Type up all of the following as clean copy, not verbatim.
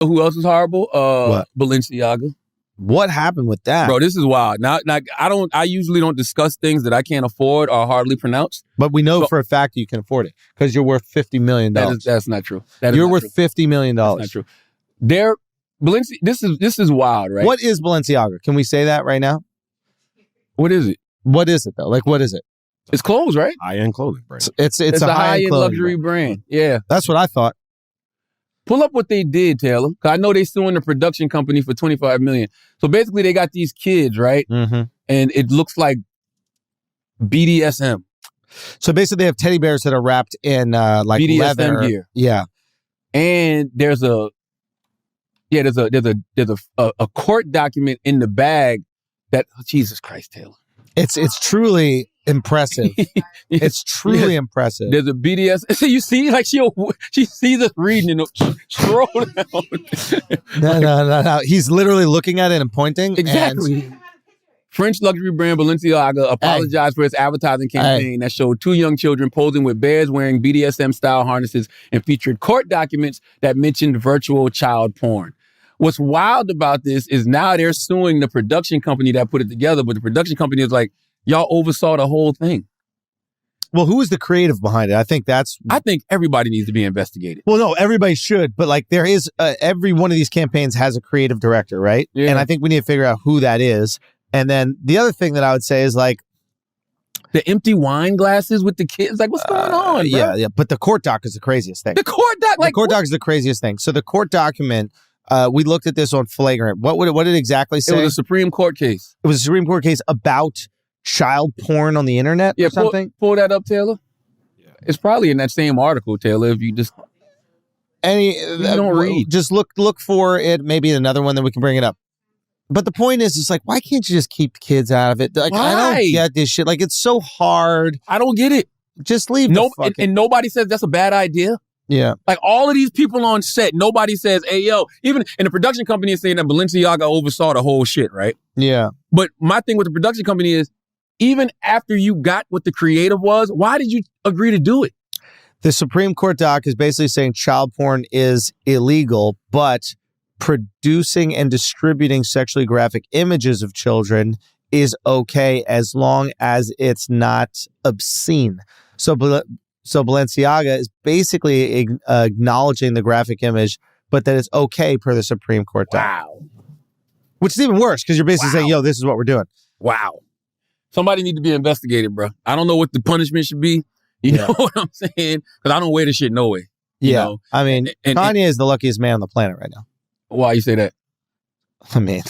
Who else is horrible? What? Balenciaga. What happened with that? Bro, this is wild. Now, I usually don't discuss things that I can't afford or hardly pronounce. But we know for a fact you can afford it because you're worth $50 million. That's not true. You're worth $50 million. That's not true. This is wild, right? What is Balenciaga? Can we say that right now? What is it? What is it though? Like, what is it? It's clothes, right? High-end clothing brand. It's a high-end luxury brand. Yeah. That's what I thought. Pull up what they did, Taylor. Cause I know they suing the production company for $25 million. So basically, they got these kids, right? Mm-hmm. And it looks like BDSM. So basically, they have teddy bears that are wrapped in like BDSM leather gear. Yeah. And there's a court document in the bag that Jesus Christ, Taylor. It's truly impressive. It's truly impressive. There's a BDS. So you see, like she sees us reading and scroll down. No. He's literally looking at it and pointing. Exactly. And French luxury brand Balenciaga apologized for its advertising campaign that showed two young children posing with bears wearing BDSM-style harnesses and featured court documents that mentioned virtual child porn. What's wild about this is now they're suing the production company that put it together, but the production company is like, y'all oversaw the whole thing. Well, who is the creative behind it? I think everybody needs to be investigated. Well, no, everybody should, but like there is every one of these campaigns has a creative director, right? Yeah. And I think we need to figure out who that is. And then the other thing that I would say is like the empty wine glasses with the kids. Like, what's going on? Bro? Yeah. But the court doc is the craziest thing. The court doc is the craziest thing. So the court document. We looked at this on Flagrant. What did it exactly say? It was a Supreme Court case. It was a Supreme Court case about child porn on the internet or something? Pull that up, Taylor. Yeah. It's probably in that same article, Taylor, if you just... you don't read. Just look for it. Maybe another one, then we can bring it up. But the point is, it's like, why can't you just keep kids out of it? Like, why? I don't get this shit. Like, it's so hard. I don't get it. Just leave and nobody says that's a bad idea. Yeah. Like all of these people on set, nobody says, hey, yo, even in the production company is saying that Balenciaga oversaw the whole shit, right? Yeah. But my thing with the production company is, even after you got what the creative was, why did you agree to do it? The Supreme Court doc is basically saying child porn is illegal, but producing and distributing sexually graphic images of children is okay as long as it's not obscene. So Balenciaga is basically acknowledging the graphic image, but that it's okay per the Supreme Court doc. Wow. Which is even worse because you're basically saying, yo, this is what we're doing. Wow. Somebody need to be investigated, bro. I don't know what the punishment should be. You know what I'm saying? Because I don't wear this shit no way. You know? I mean, Kanye is the luckiest man on the planet right now. Why you say that? I mean,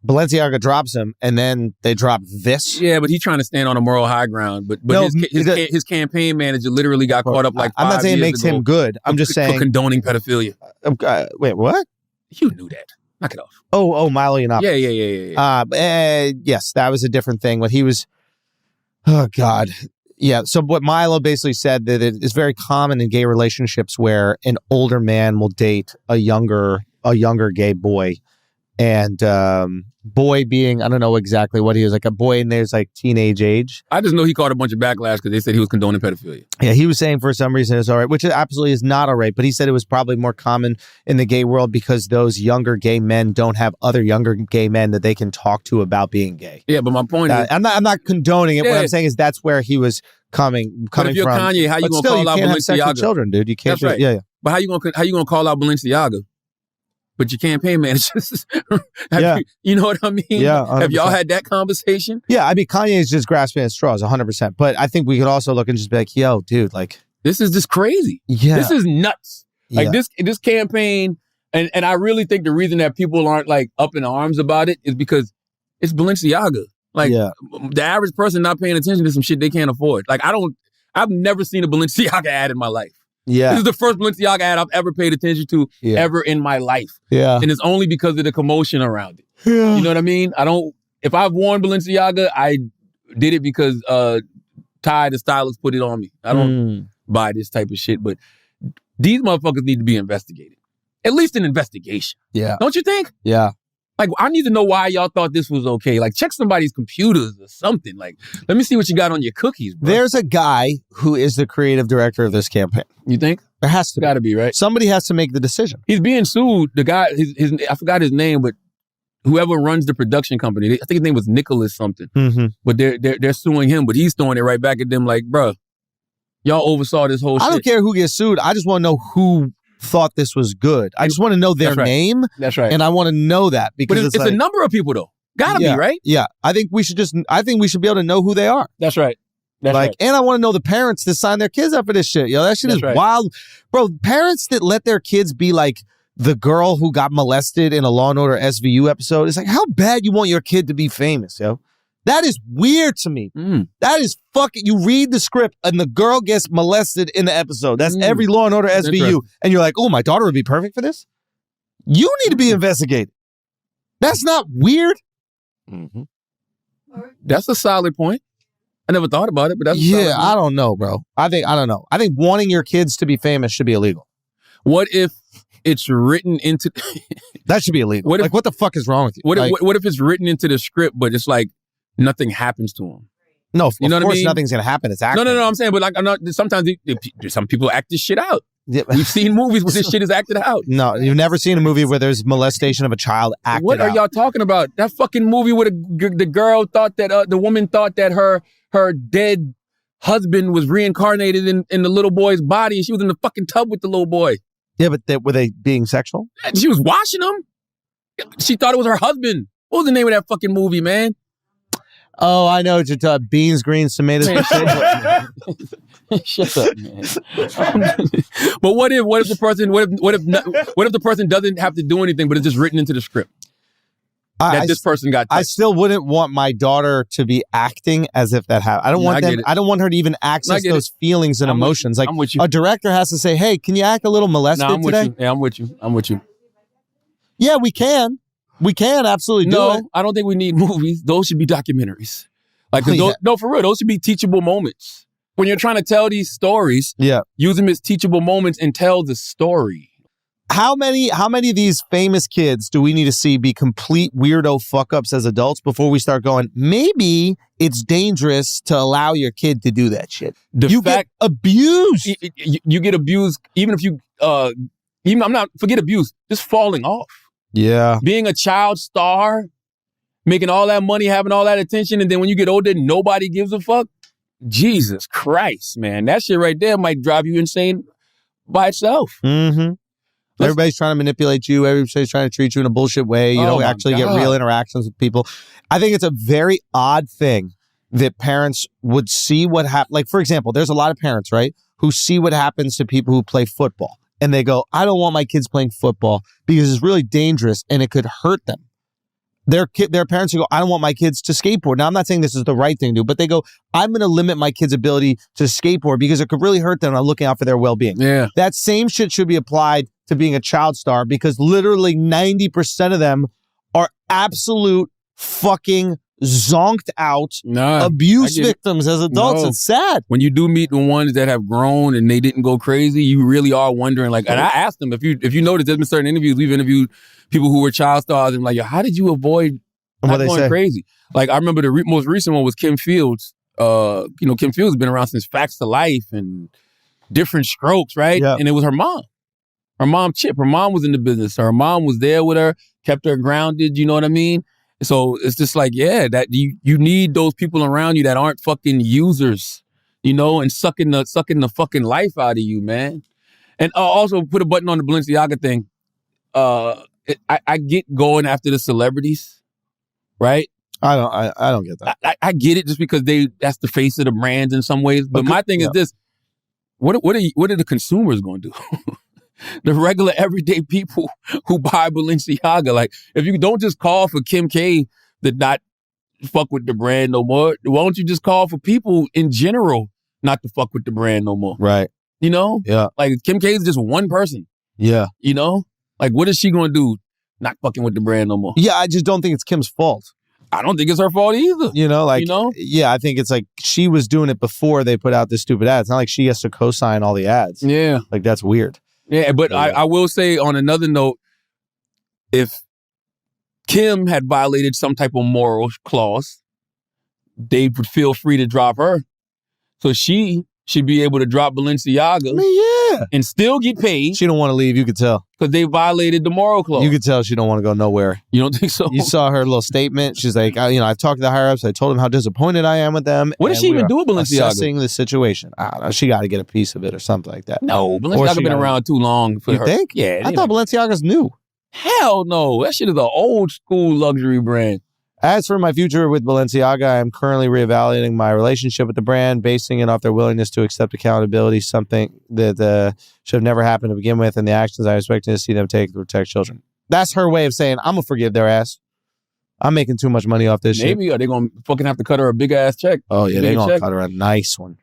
Balenciaga drops him, and then they drop this. Yeah, but he's trying to stand on a moral high ground. But no, his campaign manager literally got caught up like 5 I'm not saying it years makes ago him good. I'm just saying for condoning pedophilia. Wait, what? You knew that. Knock it off. Oh, Milo Yiannopoulos. Yeah. Yes, that was a different thing. What he was, oh God, yeah. So what Milo basically said that it is very common in gay relationships where an older man will date a younger gay boy, and boy being, I don't know exactly what he was, like a boy in there's like teenage age. I just know he caught a bunch of backlash because they said he was condoning pedophilia. Yeah, he was saying for some reason it's all right, which it absolutely is not all right. But he said it was probably more common in the gay world because those younger gay men don't have other younger gay men that they can talk to about being gay. Yeah, but my point is, I'm not condoning it. Yeah. What I'm saying is that's where he was coming but if you're from. Kanye, how you gonna call out Balenciaga? Have sex with children, dude. You can't. That's right. Yeah. But how you gonna call out Balenciaga? But your campaign managers, you know what I mean? Yeah, 100%. Have y'all had that conversation? Yeah, I mean, Kanye is just grasping at straws, 100%. But I think we could also look and just be like, yo, dude, like... This is just crazy. Yeah. This is nuts. Like, this campaign, and I really think the reason that people aren't, like, up in arms about it is because it's Balenciaga. Like, the average person not paying attention to some shit they can't afford. Like, I've never seen a Balenciaga ad in my life. Yeah. This is the first Balenciaga ad I've ever paid attention to ever in my life. Yeah. And it's only because of the commotion around it. Yeah. You know what I mean? If I've worn Balenciaga, I did it because Ty, the stylist, put it on me. I don't buy this type of shit, but these motherfuckers need to be investigated. At least an investigation. Yeah. Don't you think? Yeah. Like, I need to know why y'all thought this was okay. Like, check somebody's computers or something. Like, let me see what you got on your cookies, bro. There's a guy who is the creative director of this campaign. You think? There has to Got to be, right? Somebody has to make the decision. He's being sued. The guy, I forgot his name, but whoever runs the production company, I think his name was Nicholas something. Mm-hmm. But they're suing him, but he's throwing it right back at them like, bruh, y'all oversaw this whole shit. I don't care who gets sued. I just want to know who thought this was good. I just want to know their name. That's right. And I want to know that because it's like, a number of people though. Gotta be, right? Yeah. I think we should be able to know who they are. That's right. And I want to know the parents that sign their kids up for this shit. Yo, that shit is wild. Bro, parents that let their kids be like the girl who got molested in a Law & Order SVU episode. It's like, how bad you want your kid to be famous, yo? That is weird to me. That is fucking, you read the script and the girl gets molested in the episode. That's every Law & Order SVU. And you're like, oh, my daughter would be perfect for this? You need to be investigated. That's not weird. Mm-hmm. That's a solid point. I never thought about it, but that's I don't know, bro. I don't know. I think wanting your kids to be famous should be illegal. What if it's written into that should be illegal? What the fuck is wrong with you? What if it's written into the script, but it's like nothing happens to him? No, of course nothing's gonna happen. It's acting. No. I'm saying, but like, I'm not. Sometimes some people act this shit out. Yeah. We've seen movies where this shit is acted out. No, you've never seen a movie where there's molestation of a child acted out. What are y'all talking about? That fucking movie where the girl thought that the woman thought that her dead husband was reincarnated in the little boy's body, and she was in the fucking tub with the little boy. Yeah, but were they being sexual? And she was washing him. She thought it was her husband. What was the name of that fucking movie, man? Oh, I know what you're talking. Beans, greens, tomatoes. Shut up, man. But what if the person doesn't have to do anything, but it's just written into the script? This person got touched. I still wouldn't want my daughter to be acting as if that happened. I don't want her to even access those feelings and emotions. Like, a director has to say, "Hey, can you act a little molested today?" Yeah, I'm with you. Yeah, we can. We can absolutely do it. No, I don't think we need movies. Those should be documentaries. Like, no, for real, those should be teachable moments. When you're trying to tell these stories, use them as teachable moments and tell the story. How many of these famous kids do we need to see be complete weirdo fuck-ups as adults before we start going, maybe it's dangerous to allow your kid to do that shit? Get abused. You get abused, even if you, forget abuse, just falling off. Yeah. Being a child star, making all that money, having all that attention, and then when you get older, nobody gives a fuck. Jesus Christ, man. That shit right there might drive you insane by itself. Mm-hmm. Everybody's trying to manipulate you. Everybody's trying to treat you in a bullshit way. You don't actually get real interactions with people. I think it's a very odd thing that parents would see what happens. Like, for example, there's a lot of parents, right, who see what happens to people who play football. And they go, I don't want my kids playing football because it's really dangerous and it could hurt them. Their parents who go, I don't want my kids to skateboard. Now, I'm not saying this is the right thing to do, but they go, I'm going to limit my kids' ability to skateboard because it could really hurt them. I'm looking out for their well-being. Yeah. That same shit should be applied to being a child star because literally 90% of them are absolute fucking zonked out abuse victims as adults. It's sad. When you do meet the ones that have grown and they didn't go crazy, you really are wondering, like, and I asked them, if you notice, there's been certain interviews, we've interviewed people who were child stars and like, yo, how did you avoid not going crazy? Like, I remember the most recent one was Kim Fields. Kim Fields has been around since Facts to Life and Different Strokes, right? Yep. And it was her mom. Her mom, Chip. Her mom was in the business. Her mom was there with her, kept her grounded, you know what I mean? So it's just like, that you need those people around you that aren't fucking users, and sucking the fucking life out of you, man. And also put a button on the Balenciaga thing. I get going after the celebrities, right? I don't get that. I get it just because that's the face of the brands in some ways. But my thing is this: what are the consumers going to do? The regular everyday people who buy Balenciaga. Like, if you don't just call for Kim K to not fuck with the brand no more, why don't you just call for people in general not to fuck with the brand no more? Right. Yeah. Like, Kim K is just one person. Yeah. Like, what is she going to do not fucking with the brand no more? Yeah, I just don't think it's Kim's fault. I don't think it's her fault either. Yeah, I think it's like she was doing it before they put out this stupid ad. It's not like she has to co-sign all the ads. Yeah. Like, that's weird. Yeah, but I will say on another note, if Kim had violated some type of moral clause, they would feel free to drop her. So she should be able to drop Balenciaga. Yeah. and still get paid. She don't want to leave. You could tell. Because they violated the moral clause. You could tell she don't want to go nowhere. You don't think so? You saw her little statement. She's like, I've talked to the higher ups. I told them how disappointed I am with them. What did she even do with Balenciaga? Assessing the situation. I don't know. She got to get a piece of it or something like that. No, Balenciaga been around too long for her. You think? Yeah. I thought Balenciaga's new. Hell no. That shit is an old school luxury brand. As for my future with Balenciaga, I'm currently reevaluating my relationship with the brand, basing it off their willingness to accept accountability, something that should have never happened to begin with, and the actions I'm expecting to see them take to protect children. That's her way of saying, I'm going to forgive their ass. I'm making too much money off this shit. Maybe, are they going to fucking have to cut her a big ass check? Oh, yeah, they're going to cut her a nice one.